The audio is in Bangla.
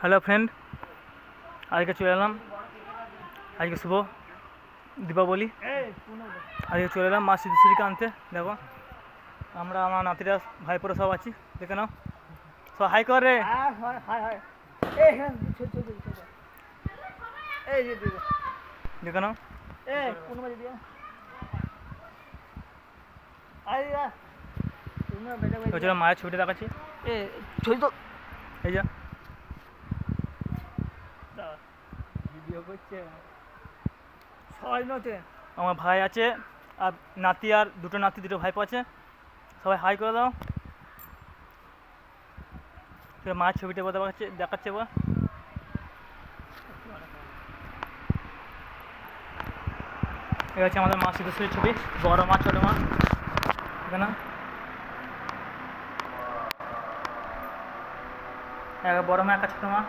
হ্যালো ফ্রেন্ড, আজকে চলে এলাম। আজকে শুভ দীপাবলি। আজকে চলে এলাম মা সিদ্ধেশ্বরীকে আনতে। দেখো আমরা আমার নাতিরা ভাইপোরা সব আছি, দেখে নাও। সব হাই কর রে, দেখে নাও। মায়ের ছবিটা দেখাচ্ছি, এই যা ভিডিও করছে। আমার ভাই আছে আর নাতি, আর দুটো নাতি, দুটো ভাইপো আছে। সবাই হাই করে দাও। মায়ের ছবিটা দেখাচ্ছে এবার। এই হচ্ছে আমাদের মা সিদ্ধেশ্বরীর ছবি, বড় মা ছোটো মা, এখানে এক বড় মা, একটা ছোটো মা।